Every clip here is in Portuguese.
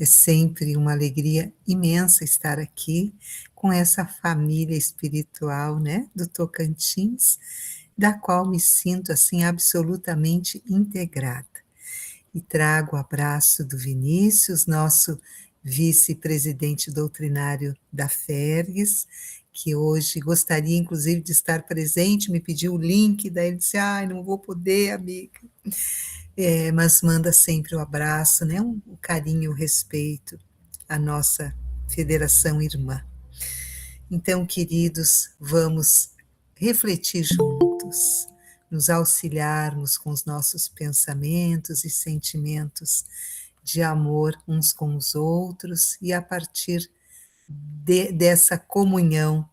É sempre uma alegria imensa estar aqui com essa família espiritual, né, do Tocantins, da qual me sinto assim absolutamente integrada. E trago o abraço do Vinícius, nosso vice-presidente doutrinário da FERGS, que hoje gostaria inclusive de estar presente, me pediu o link, daí ele disse, ai, não vou poder, amiga. Mas manda sempre o abraço, né? O carinho, o respeito à nossa federação irmã. Então, queridos, vamos refletir juntos, nos auxiliarmos com os nossos pensamentos e sentimentos de amor uns com os outros e a partir dessa comunhão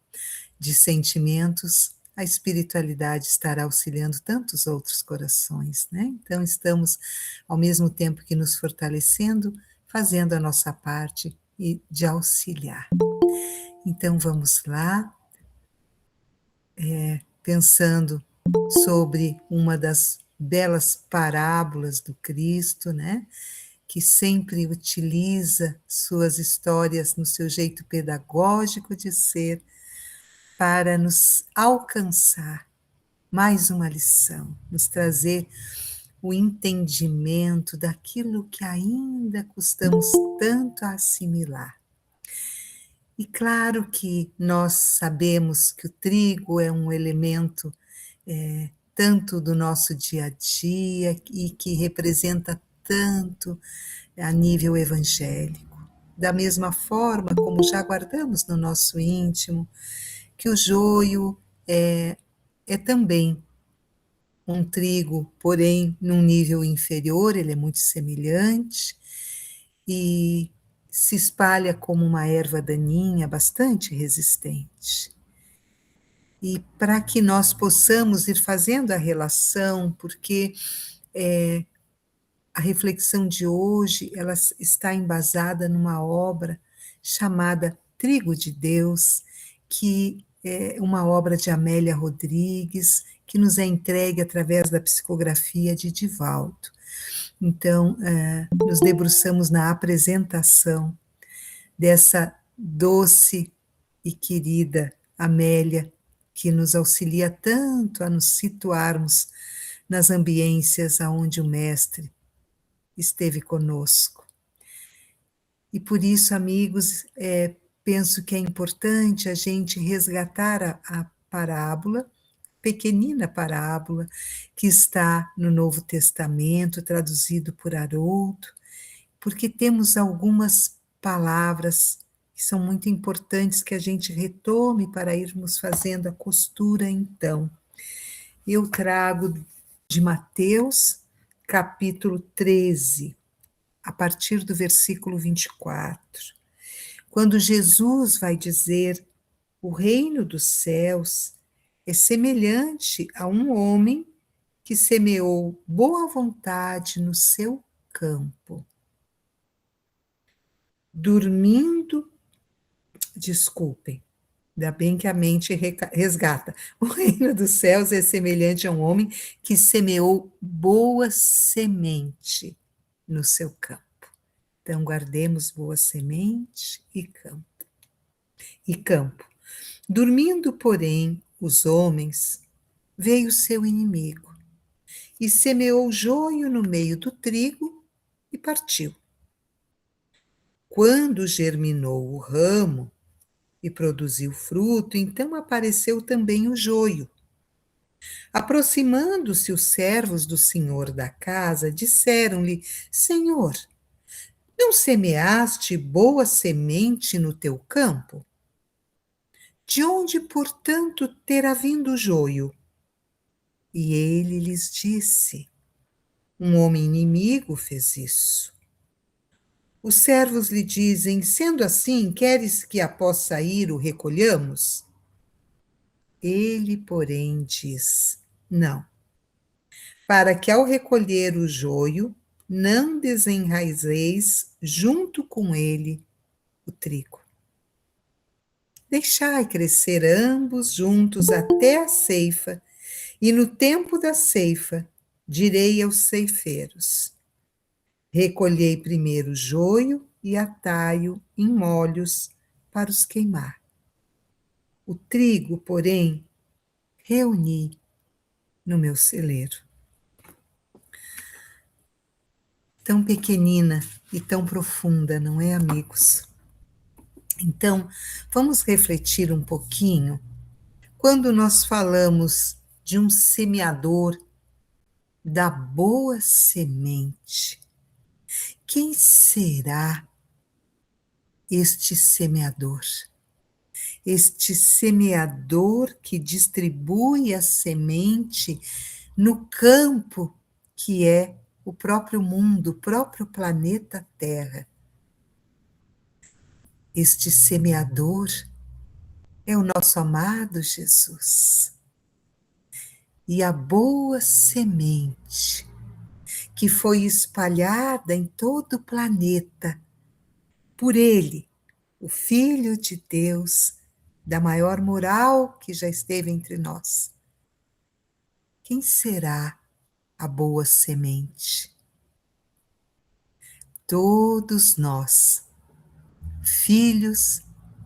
de sentimentos, a espiritualidade estará auxiliando tantos outros corações, né? Então, estamos, ao mesmo tempo que nos fortalecendo, fazendo a nossa parte e de auxiliar. Então, vamos lá, pensando sobre uma das belas parábolas do Cristo, né? Que sempre utiliza suas histórias no seu jeito pedagógico de ser, para nos alcançar mais uma lição, nos trazer o entendimento daquilo que ainda custamos tanto a assimilar. E claro que nós sabemos que o trigo é um elemento tanto do nosso dia a dia e que representa tanto a nível evangélico. Da mesma forma como já guardamos no nosso íntimo, que o joio é também um trigo, porém num nível inferior, ele é muito semelhante e se espalha como uma erva daninha bastante resistente. E para que nós possamos ir fazendo a relação, porque a reflexão de hoje ela está embasada numa obra chamada Trigo de Deus, que é uma obra de Amélia Rodrigues, que nos é entregue através da psicografia de Divaldo. Então, nos debruçamos na apresentação dessa doce e querida Amélia, que nos auxilia tanto a nos situarmos nas ambiências aonde o Mestre esteve conosco. E por isso, amigos, penso que é importante a gente resgatar a parábola, pequenina parábola, que está no Novo Testamento, traduzido por Haroldo, porque temos algumas palavras que são muito importantes que a gente retome para irmos fazendo a costura, então. Eu trago de Mateus, capítulo 13, a partir do versículo 24, quando Jesus vai dizer: o reino dos céus é semelhante a um homem que semeou boa vontade no seu campo. Dormindo, desculpem, ainda bem que a mente resgata. O reino dos céus é semelhante a um homem que semeou boa semente no seu campo. Então, guardemos boa semente e campo. Dormindo, porém, os homens, veio seu inimigo e semeou joio no meio do trigo e partiu. Quando germinou o ramo e produziu fruto, então apareceu também o joio. Aproximando-se os servos do senhor da casa, disseram-lhe: Senhor, não semeaste boa semente no teu campo? De onde, portanto, terá vindo o joio? E ele lhes disse: um homem inimigo fez isso. Os servos lhe dizem: sendo assim, queres que após sair o recolhamos? Ele, porém, diz: não, para que ao recolher o joio, não desenraizeis junto com ele o trigo. Deixai crescer ambos juntos até a ceifa, e no tempo da ceifa direi aos ceifeiros: recolhei primeiro o joio e atai-o em molhos para os queimar. O trigo, porém, reuni no meu celeiro. Tão pequenina e tão profunda, não é, amigos? Então, vamos refletir um pouquinho. Quando nós falamos de um semeador da boa semente, quem será este semeador? Este semeador que distribui a semente no campo que é o próprio mundo, o próprio planeta Terra. Este semeador é o nosso amado Jesus. E a boa semente que foi espalhada em todo o planeta por Ele, o Filho de Deus, da maior moral que já esteve entre nós. Quem será a boa semente? Todos nós, filhos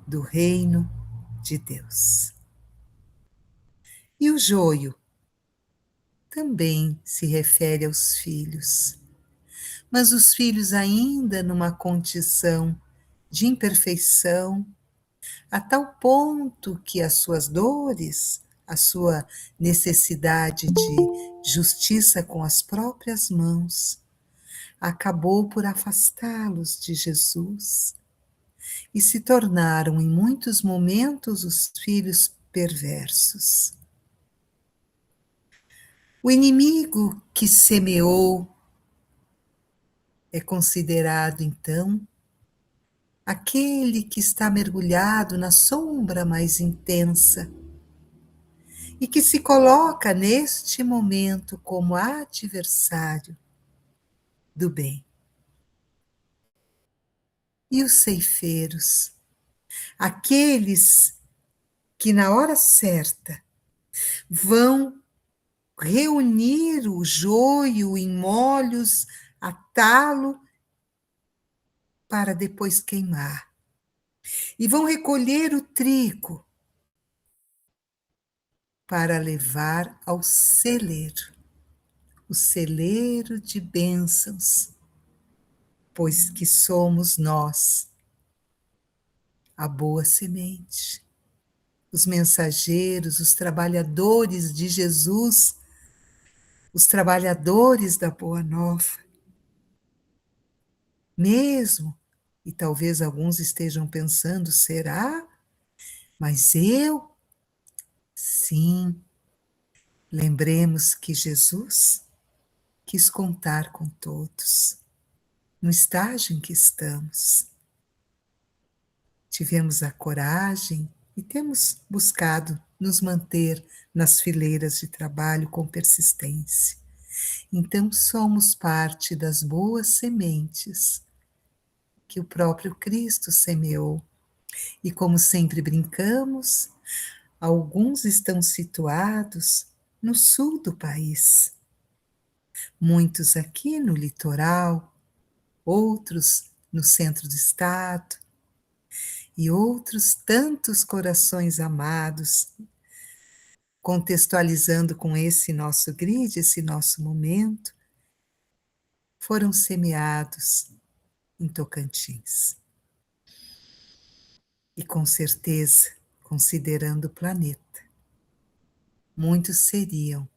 do reino de Deus. E o joio também se refere aos filhos, mas os filhos ainda numa condição de imperfeição, a tal ponto que as suas dores, a sua necessidade de justiça com as próprias mãos, acabou por afastá-los de Jesus e se tornaram, em muitos momentos, os filhos perversos. O inimigo que semeou é considerado, então, aquele que está mergulhado na sombra mais intensa e que se coloca neste momento como adversário do bem. E os ceifeiros, aqueles que na hora certa vão reunir o joio em molhos, atá-lo para depois queimar. E vão recolher o trigo para levar ao celeiro, o celeiro de bênçãos, pois que somos nós, a boa semente, os mensageiros, os trabalhadores de Jesus, os trabalhadores da Boa Nova. Mesmo, e talvez alguns estejam pensando, será? Mas eu? Sim, lembremos que Jesus quis contar com todos, no estágio em que estamos. Tivemos a coragem e temos buscado nos manter nas fileiras de trabalho com persistência. Então, somos parte das boas sementes que o próprio Cristo semeou. E como sempre brincamos, alguns estão situados no sul do país, muitos aqui no litoral, outros no centro do estado, e outros tantos corações amados, contextualizando com esse nosso grid, esse nosso momento, foram semeados em Tocantins. E com certeza, considerando o planeta, muitos seriam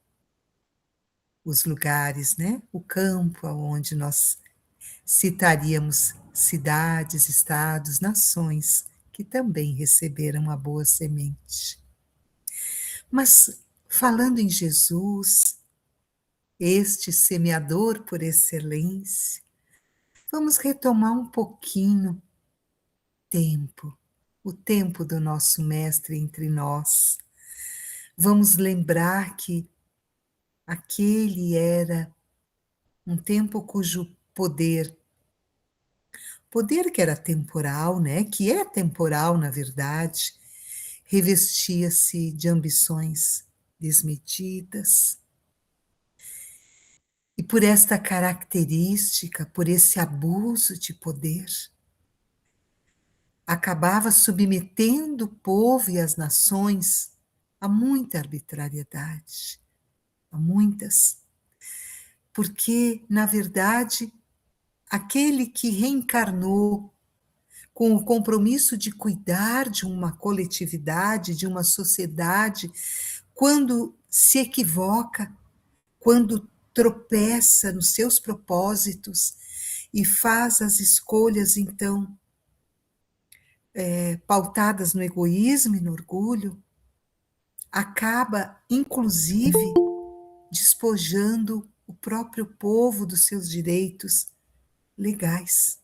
os lugares, né? O campo aonde nós citaríamos cidades, estados, nações que também receberam a boa semente. Mas falando em Jesus, este semeador por excelência, vamos retomar um pouquinho tempo, o tempo do nosso mestre entre nós. Vamos lembrar que aquele era um tempo cujo poder que era temporal, né, que é temporal na verdade, revestia-se de ambições desmedidas. E por esta característica, por esse abuso de poder, acabava submetendo o povo e as nações a muita arbitrariedade, a muitas, porque, na verdade, aquele que reencarnou com o compromisso de cuidar de uma coletividade, de uma sociedade, quando se equivoca, quando tropeça nos seus propósitos e faz as escolhas, então, pautadas no egoísmo e no orgulho, acaba, inclusive, despojando o próprio povo dos seus direitos legais.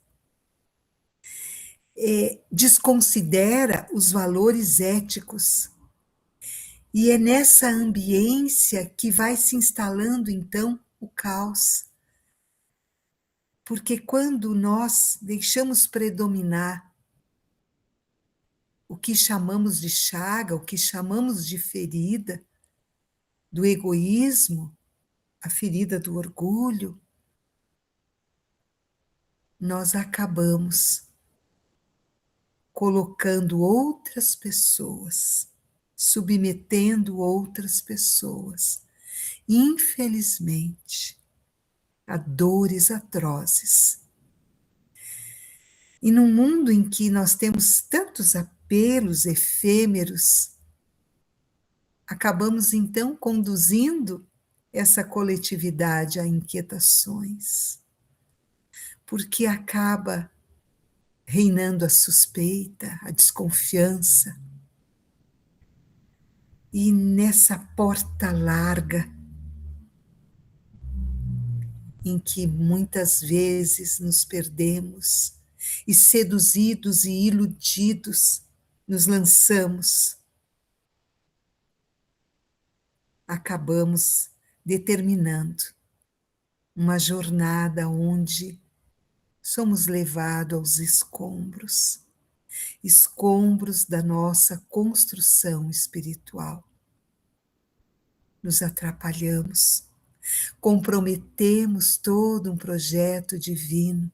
Desconsidera os valores éticos. E é nessa ambiência que vai se instalando, então, o caos. Porque quando nós deixamos predominar o que chamamos de chaga, o que chamamos de ferida, do egoísmo, a ferida do orgulho, nós acabamos colocando outras pessoas, submetendo outras pessoas, infelizmente, a dores atrozes. E num mundo em que nós temos tantos apelos efêmeros, acabamos então conduzindo essa coletividade a inquietações, porque acaba reinando a suspeita, a desconfiança, e nessa porta larga, em que muitas vezes nos perdemos e seduzidos e iludidos nos lançamos, acabamos determinando uma jornada onde somos levados aos escombros, escombros da nossa construção espiritual. Nos atrapalhamos, comprometemos todo um projeto divino,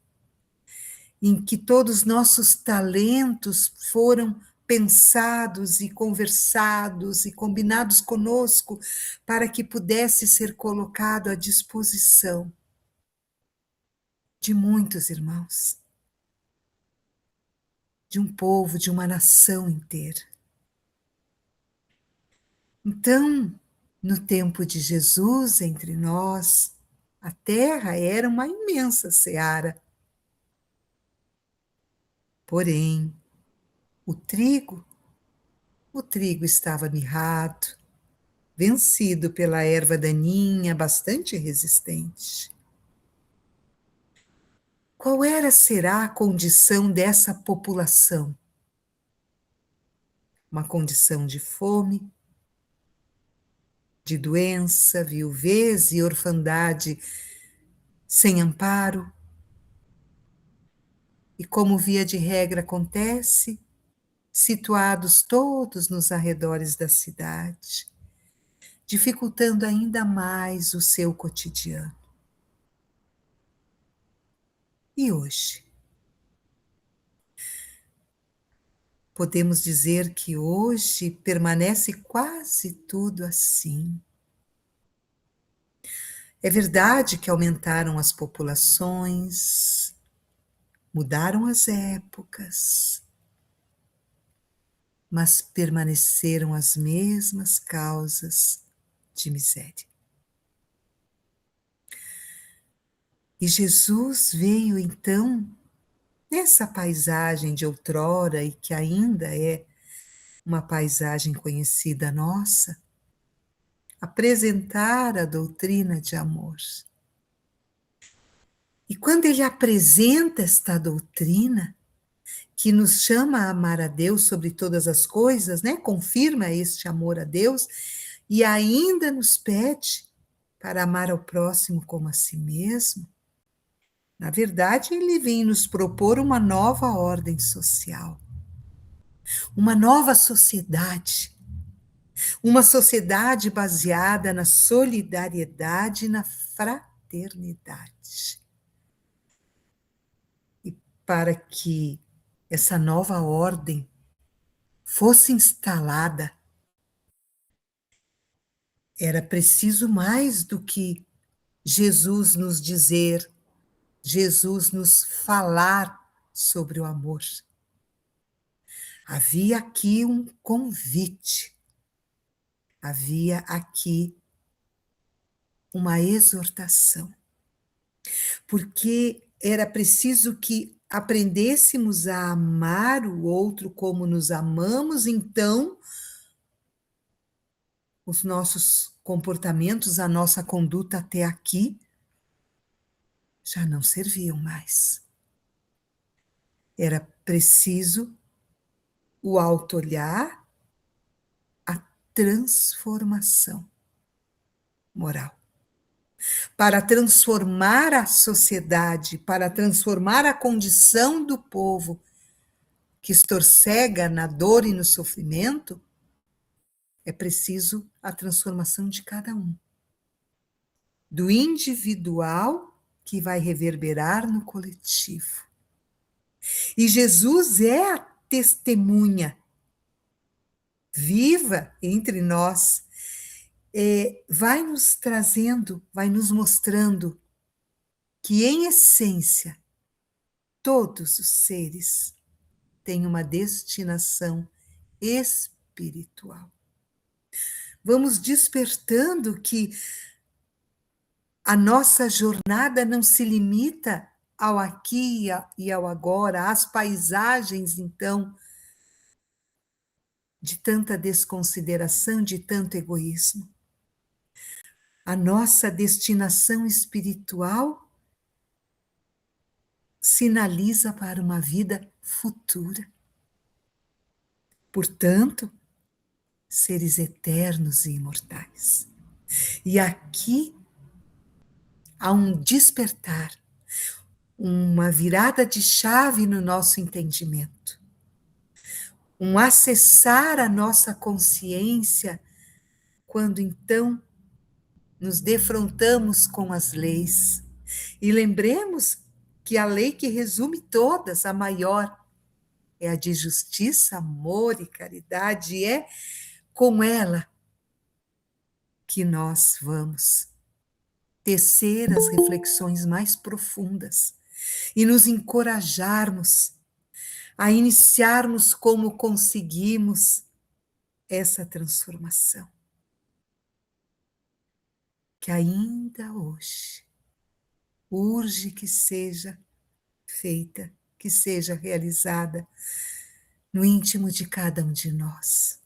em que todos os nossos talentos foram pensados e conversados e combinados conosco para que pudesse ser colocado à disposição de muitos irmãos, de um povo, de uma nação inteira. Então, no tempo de Jesus entre nós, a terra era uma imensa seara. Porém, o trigo, o trigo estava mirrado, vencido pela erva daninha, bastante resistente. Qual será a condição dessa população? Uma condição de fome, de doença, viuvez e orfandade sem amparo. E como via de regra acontece, situados todos nos arredores da cidade, dificultando ainda mais o seu cotidiano. E hoje? Podemos dizer que hoje permanece quase tudo assim. É verdade que aumentaram as populações, mudaram as épocas, mas permaneceram as mesmas causas de miséria. E Jesus veio então, nessa paisagem de outrora e que ainda é uma paisagem conhecida nossa, apresentar a doutrina de amor. E quando ele apresenta esta doutrina, que nos chama a amar a Deus sobre todas as coisas, né? Confirma este amor a Deus e ainda nos pede para amar ao próximo como a si mesmo. Na verdade, ele vem nos propor uma nova ordem social, uma nova sociedade, uma sociedade baseada na solidariedade e na fraternidade. E para que essa nova ordem fosse instalada, era preciso mais do que Jesus nos dizer, Jesus nos falar sobre o amor. Havia aqui um convite, havia aqui uma exortação, porque era preciso que aprendêssemos a amar o outro como nos amamos, então os nossos comportamentos, a nossa conduta até aqui já não serviam mais. Era preciso o autoolhar, a transformação moral. Para transformar a sociedade, para transformar a condição do povo que estorcega na dor e no sofrimento, é preciso a transformação de cada um. Do individual que vai reverberar no coletivo. E Jesus é a testemunha viva entre nós, vai nos trazendo, vai nos mostrando que, em essência, todos os seres têm uma destinação espiritual. Vamos despertando que a nossa jornada não se limita ao aqui e ao agora, às paisagens, então, de tanta desconsideração, de tanto egoísmo. A nossa destinação espiritual sinaliza para uma vida futura. Portanto, seres eternos e imortais. E aqui há um despertar, uma virada de chave no nosso entendimento, um acessar a nossa consciência, quando então nos defrontamos com as leis. E lembremos que a lei que resume todas, a maior, é a de justiça, amor e caridade, e é com ela que nós vamos tecer as reflexões mais profundas e nos encorajarmos a iniciarmos como conseguimos essa transformação. Que ainda hoje urge que seja feita, que seja realizada no íntimo de cada um de nós.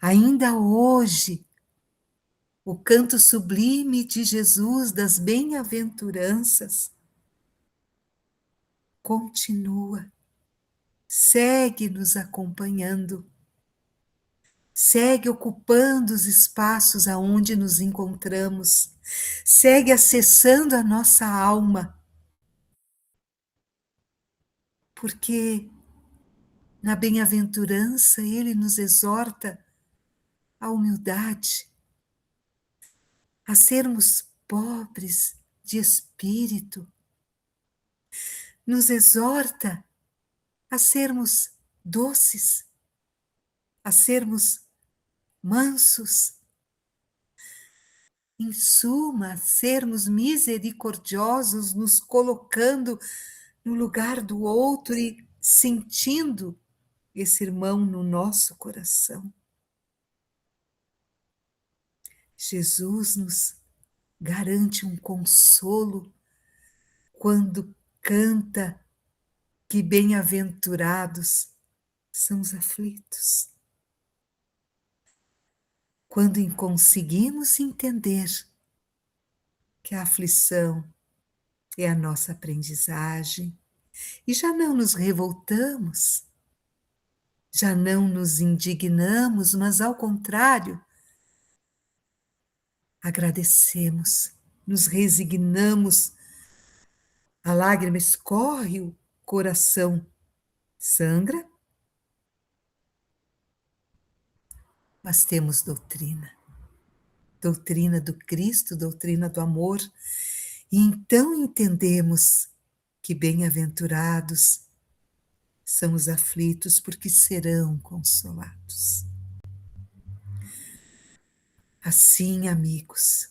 Ainda hoje, o canto sublime de Jesus das bem-aventuranças continua, segue nos acompanhando, segue ocupando os espaços aonde nos encontramos, segue acessando a nossa alma, porque na bem-aventurança ele nos exorta à humildade, a sermos pobres de espírito, nos exorta a sermos doces, a sermos mansos, em suma, a sermos misericordiosos, nos colocando no lugar do outro e sentindo esse irmão no nosso coração. Jesus nos garante um consolo quando canta que bem-aventurados são os aflitos. Quando conseguimos entender que a aflição é a nossa aprendizagem e já não nos revoltamos, já não nos indignamos, mas ao contrário, agradecemos, nos resignamos, a lágrima escorre, o coração sangra, mas temos doutrina, doutrina do Cristo, doutrina do amor, e então entendemos que bem-aventurados são os aflitos, porque serão consolados. Assim, amigos,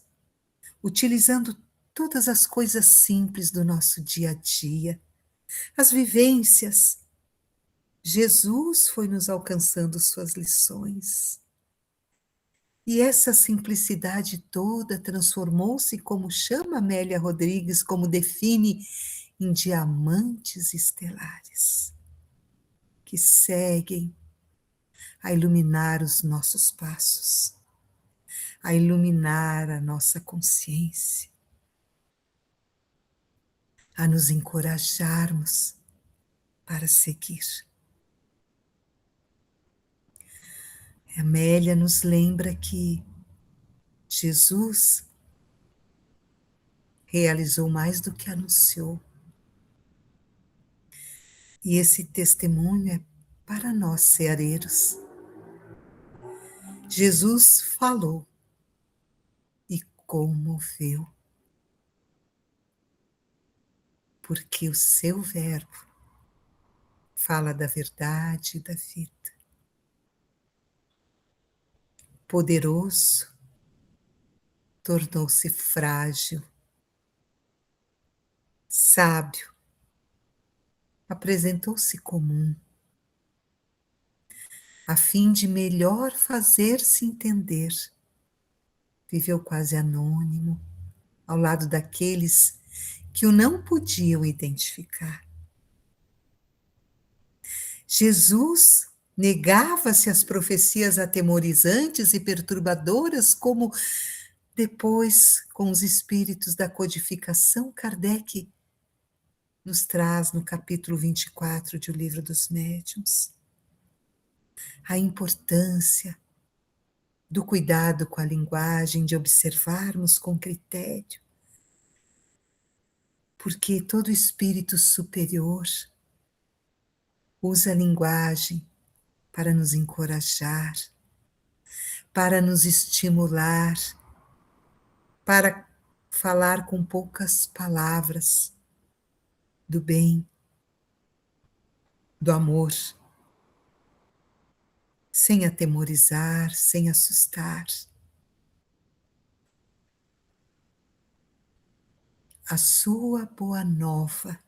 utilizando todas as coisas simples do nosso dia a dia, as vivências, Jesus foi nos alcançando suas lições. E essa simplicidade toda transformou-se, como chama Amélia Rodrigues, como define, em diamantes estelares, que seguem a iluminar os nossos passos, a iluminar a nossa consciência, a nos encorajarmos para seguir. Amélia nos lembra que Jesus realizou mais do que anunciou. E esse testemunho é para nós, ceareiros. Jesus falou e comoveu, porque o seu verbo fala da verdade e da vida. Poderoso, tornou-se frágil. Sábio, apresentou-se comum, a fim de melhor fazer-se entender. Viveu quase anônimo, ao lado daqueles que o não podiam identificar. Jesus negava-se às profecias atemorizantes e perturbadoras, como depois, com os espíritos da codificação, Kardec nos traz no capítulo 24 de O Livro dos Médiuns. A importância do cuidado com a linguagem, de observarmos com critério, porque todo espírito superior usa a linguagem para nos encorajar, para nos estimular, para falar com poucas palavras do bem, do amor, sem atemorizar, sem assustar. A sua boa nova,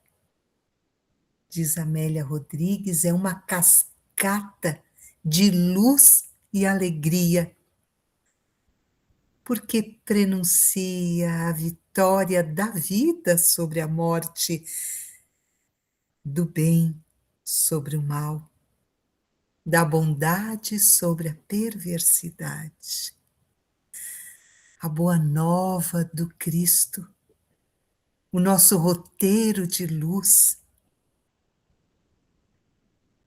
diz Amélia Rodrigues, é uma cascata de luz e alegria, porque prenuncia a vitória da vida sobre a morte, do bem sobre o mal, da bondade sobre a perversidade. A boa nova do Cristo, o nosso roteiro de luz,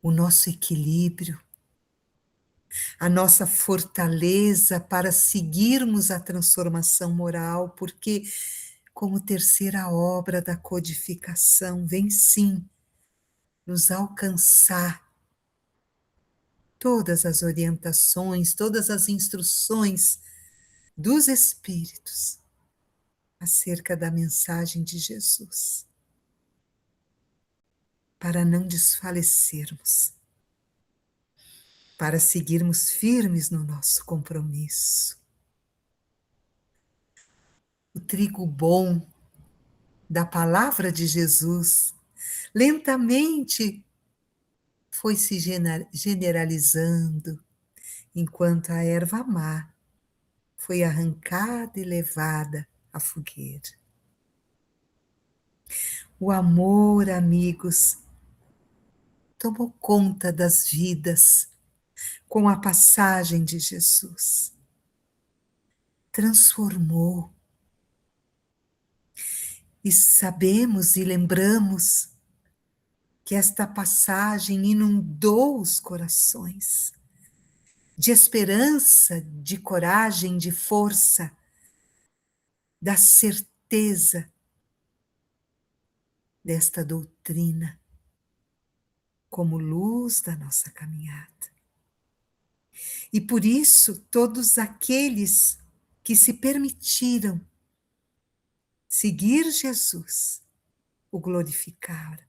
o nosso equilíbrio, a nossa fortaleza para seguirmos a transformação moral, porque, como terceira obra da codificação, vem sim nos alcançar todas as orientações, todas as instruções dos Espíritos acerca da mensagem de Jesus, para não desfalecermos, para seguirmos firmes no nosso compromisso. O trigo bom da palavra de Jesus lentamente foi se generalizando, enquanto a erva má foi arrancada e levada à fogueira. O amor, amigos, tomou conta das vidas com a passagem de Jesus. Transformou. E sabemos e lembramos que esta passagem inundou os corações de esperança, de coragem, de força, da certeza desta doutrina como luz da nossa caminhada. E por isso, todos aqueles que se permitiram seguir Jesus, o glorificaram.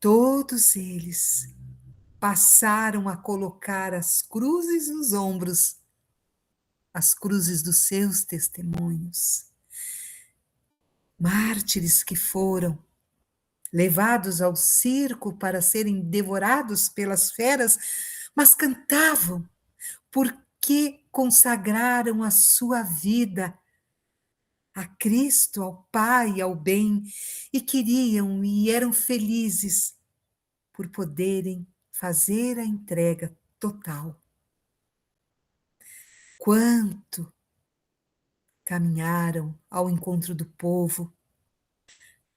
Todos eles passaram a colocar as cruzes nos ombros, as cruzes dos seus testemunhos. Mártires que foram levados ao circo para serem devorados pelas feras, mas cantavam porque consagraram a sua vida a Cristo, ao Pai, ao bem, e queriam e eram felizes por poderem fazer a entrega total. Quanto caminharam ao encontro do povo,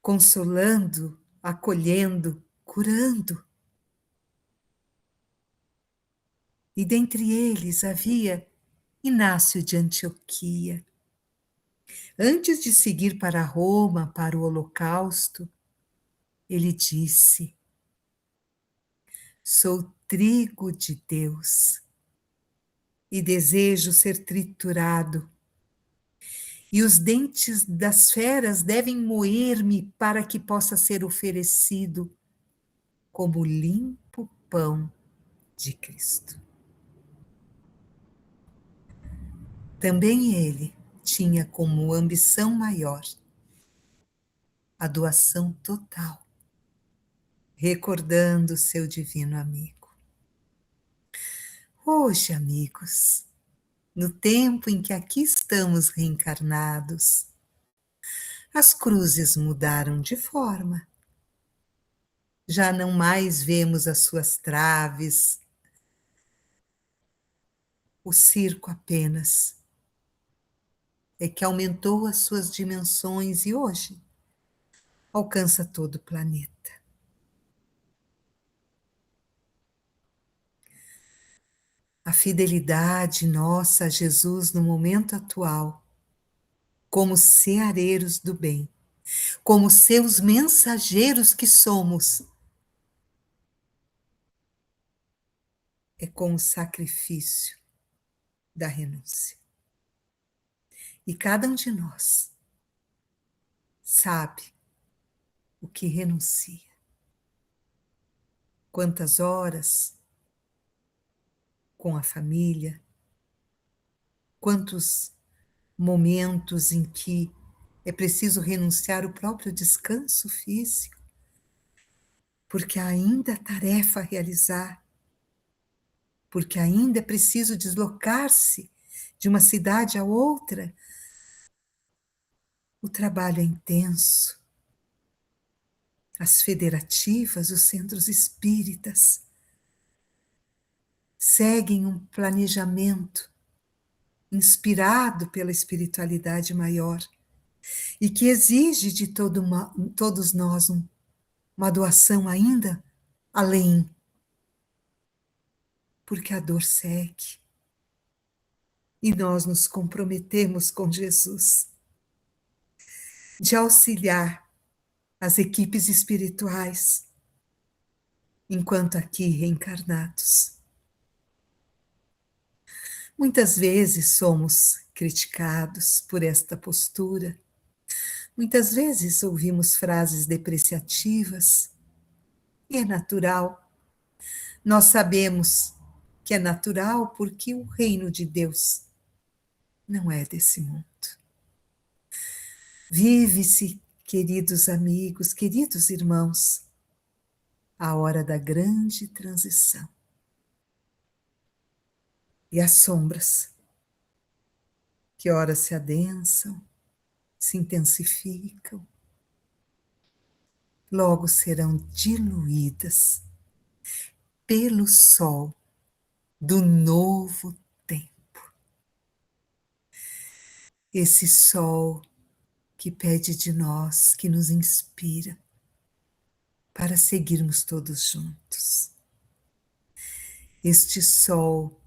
consolando, acolhendo, curando. E dentre eles havia Inácio de Antioquia. Antes de seguir para Roma, para o Holocausto, ele disse: sou trigo de Deus e desejo ser triturado, e os dentes das feras devem moer-me para que possa ser oferecido como limpo pão de Cristo. Também ele tinha como ambição maior a doação total, recordando seu divino amigo. Hoje, amigos, no tempo em que aqui estamos reencarnados, as cruzes mudaram de forma. Já não mais vemos as suas traves, o circo apenas é que aumentou as suas dimensões e hoje alcança todo o planeta. A fidelidade nossa a Jesus no momento atual, como ceareiros do bem, como seus mensageiros que somos, é com o sacrifício da renúncia. E cada um de nós sabe o que renuncia. Quantas horas com a família, quantos momentos em que é preciso renunciar o próprio descanso físico, porque ainda há tarefa a realizar, porque ainda é preciso deslocar-se de uma cidade a outra. O trabalho é intenso. As federativas, os centros espíritas, seguem um planejamento inspirado pela espiritualidade maior e que exige de todos nós uma doação ainda além, porque a dor segue e nós nos comprometemos com Jesus de auxiliar as equipes espirituais enquanto aqui reencarnados. Muitas vezes somos criticados por esta postura. Muitas vezes ouvimos frases depreciativas, e é natural. Nós sabemos que é natural porque o reino de Deus não é desse mundo. Vive-se, queridos amigos, queridos irmãos, a hora da grande transição. E as sombras, que ora se adensam, se intensificam, logo serão diluídas pelo sol do novo tempo. Esse sol que pede de nós, que nos inspira para seguirmos todos juntos. Este sol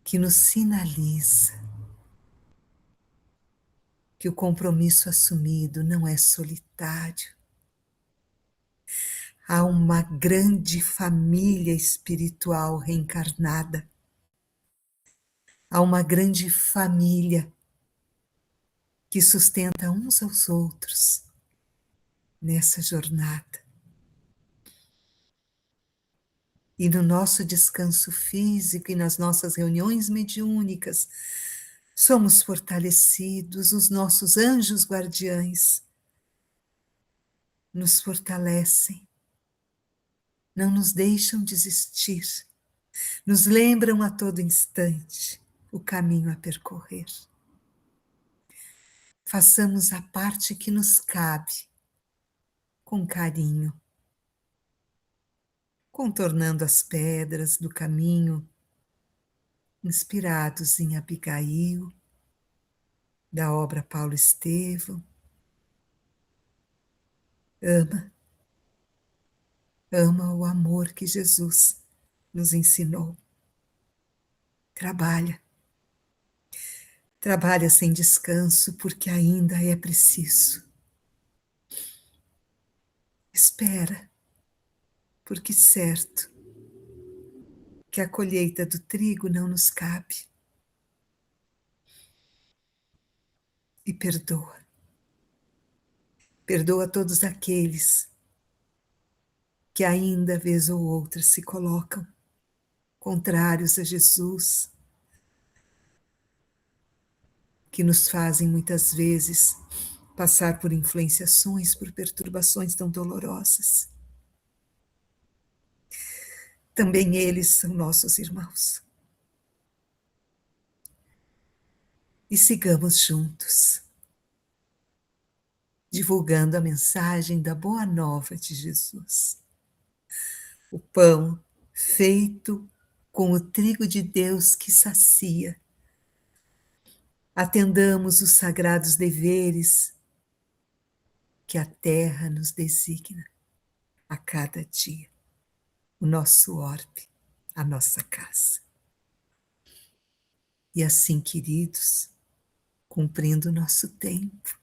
que nos sinaliza que o compromisso assumido não é solitário. Há uma grande família espiritual reencarnada. Há uma grande família que sustenta uns aos outros, nessa jornada. E no nosso descanso físico e nas nossas reuniões mediúnicas, somos fortalecidos, os nossos anjos guardiães nos fortalecem, não nos deixam desistir, nos lembram a todo instante o caminho a percorrer. Façamos a parte que nos cabe, com carinho, contornando as pedras do caminho, inspirados em Abigail, da obra Paulo Estevam. Ama, ama o amor que Jesus nos ensinou. Trabalha, trabalha sem descanso, porque ainda é preciso. Espera, porque certo que a colheita do trigo não nos cabe. E perdoa. Perdoa todos aqueles que ainda, vez ou outra, se colocam contrários a Jesus, que nos fazem muitas vezes passar por influenciações, por perturbações tão dolorosas. Também eles são nossos irmãos. E sigamos juntos, divulgando a mensagem da boa nova de Jesus. O pão feito com o trigo de Deus que sacia. Atendamos os sagrados deveres que a terra nos designa a cada dia, o nosso orbe, a nossa casa. E assim, queridos, cumprindo o nosso tempo,